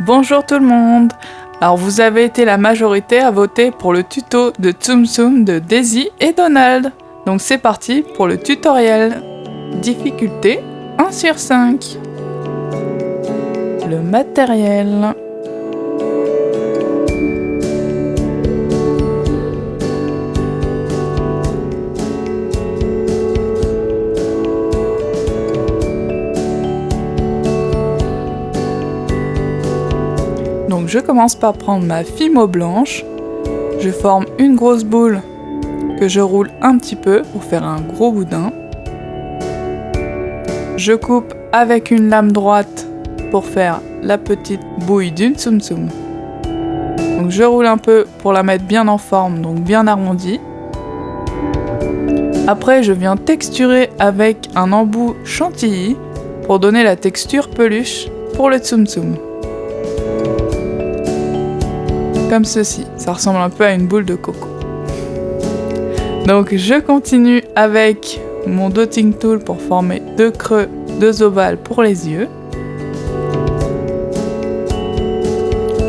Bonjour tout le monde. Alors vous avez été la majorité à voter pour le tuto de Tsum Tsum de Daisy et Donald. Donc c'est parti pour le tutoriel. Difficulté 1 sur 5. Le matériel. Donc je commence par prendre ma Fimo blanche, je forme une grosse boule que je roule un petit peu pour faire un gros boudin. Je coupe avec une lame droite pour faire la petite bouille d'une Tsum Tsum. Donc je roule un peu pour la mettre bien en forme, donc bien arrondie. Après je viens texturer avec un embout chantilly pour donner la texture peluche pour le Tsum Tsum. Comme ceci, ça ressemble un peu à une boule de coco. Donc je continue avec mon dotting tool pour former deux creux, deux ovales pour les yeux.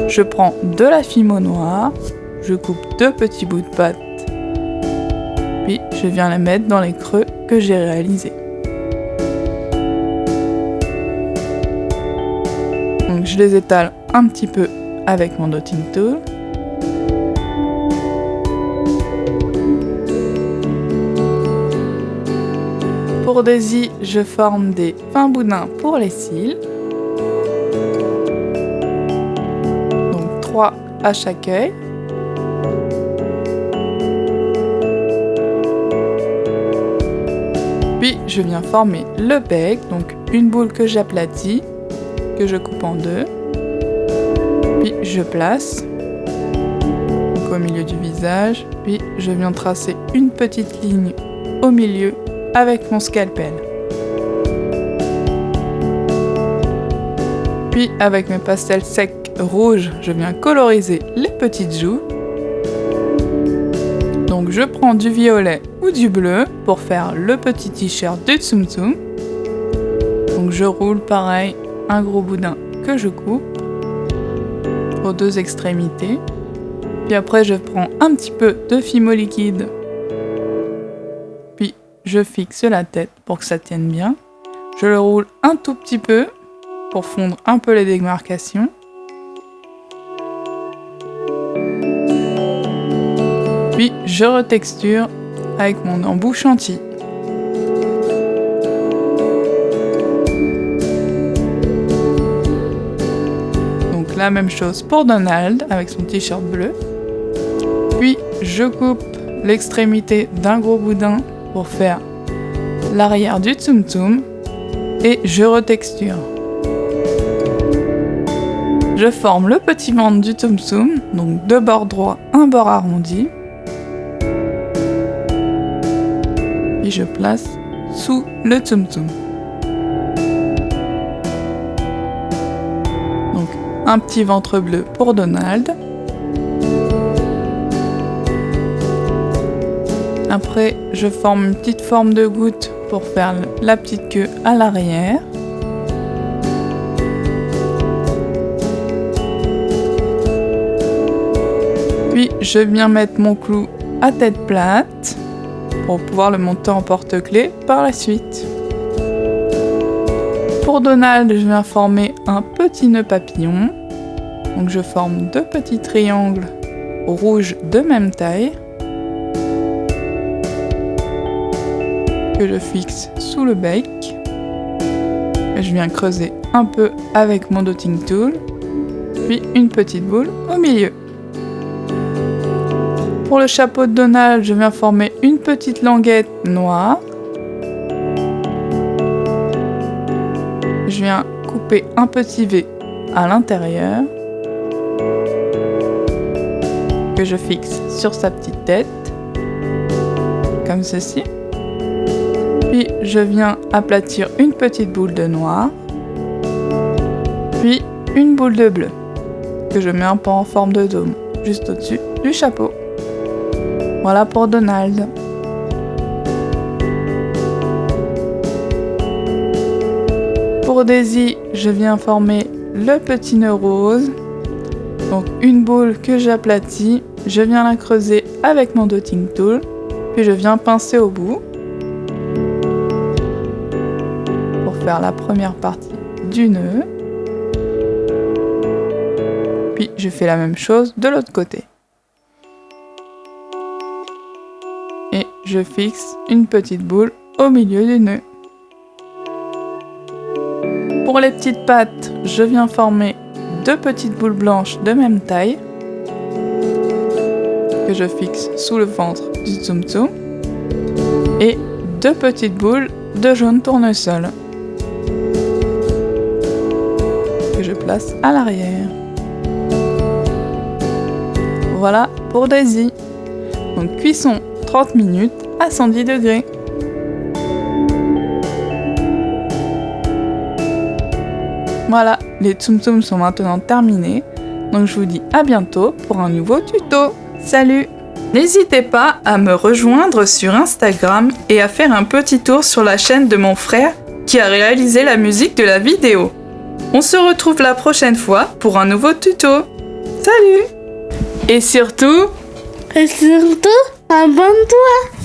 Je prends de la Fimo noire, je coupe deux petits bouts de pâte, puis je viens les mettre dans les creux que j'ai réalisés. Donc je les étale un petit peu avec mon dotting tool. Pour Daisy, je forme des fins boudins pour les cils. Donc 3 à chaque œil. Puis je viens former le bec, donc une boule que j'aplatis, que je coupe en deux. Puis je place donc au milieu du visage, puis je viens tracer une petite ligne au milieu avec mon scalpel. Puis avec mes pastels secs rouges, je viens coloriser les petites joues. Donc je prends du violet ou du bleu pour faire le petit t-shirt de Tsum Tsum. Donc je roule pareil un gros boudin que je coupe aux deux extrémités. Puis après je prends un petit peu de Fimo liquide. Puis je fixe la tête pour que ça tienne bien. Je le roule un tout petit peu pour fondre un peu les démarcations. Puis je retexture avec mon embout chantilly. Donc la même chose pour Donald avec son t-shirt bleu. Puis je coupe l'extrémité d'un gros boudin pour faire l'arrière du Tsum Tsum et je retexture. Je forme le petit ventre du Tsum Tsum, donc deux bords droits, un bord arrondi. Puis je place sous le Tsum Tsum. Donc un petit ventre bleu pour Donald. Après, je forme une petite forme de goutte pour faire la petite queue à l'arrière. Puis, je viens mettre mon clou à tête plate pour pouvoir le monter en porte-clés par la suite. Pour Donald, je viens former un petit nœud papillon. Donc, je forme deux petits triangles rouges de même taille, que je fixe sous le bec. Et je viens creuser un peu avec mon dotting tool, puis une petite boule au milieu. Pour le chapeau de Donald, je viens former une petite languette noire. Je viens couper un petit V à l'intérieur, que je fixe sur sa petite tête, comme ceci. Puis je viens aplatir une petite boule de noir, puis une boule de bleu, que je mets un peu en forme de dôme, juste au-dessus du chapeau. Voilà pour Donald. Pour Daisy, je viens former le petit nœud rose. Donc une boule que j'aplatis, je viens la creuser avec mon dotting tool, puis je viens pincer au bout pour faire la première partie du nœud. Puis je fais la même chose de l'autre côté. Et je fixe une petite boule au milieu du nœud. Pour les petites pattes, je viens former 2 petites boules blanches de même taille que je fixe sous le ventre du Tsum Tsum et 2 petites boules de jaune tournesol que je place à l'arrière. Voilà pour Daisy. Donc cuisson 30 minutes à 110 degrés. Voilà, les Tsum Tsum sont maintenant terminés, donc je vous dis à bientôt pour un nouveau tuto. Salut! N'hésitez pas à me rejoindre sur Instagram et à faire un petit tour sur la chaîne de mon frère qui a réalisé la musique de la vidéo. On se retrouve la prochaine fois pour un nouveau tuto. Salut! Et surtout, abonne-toi!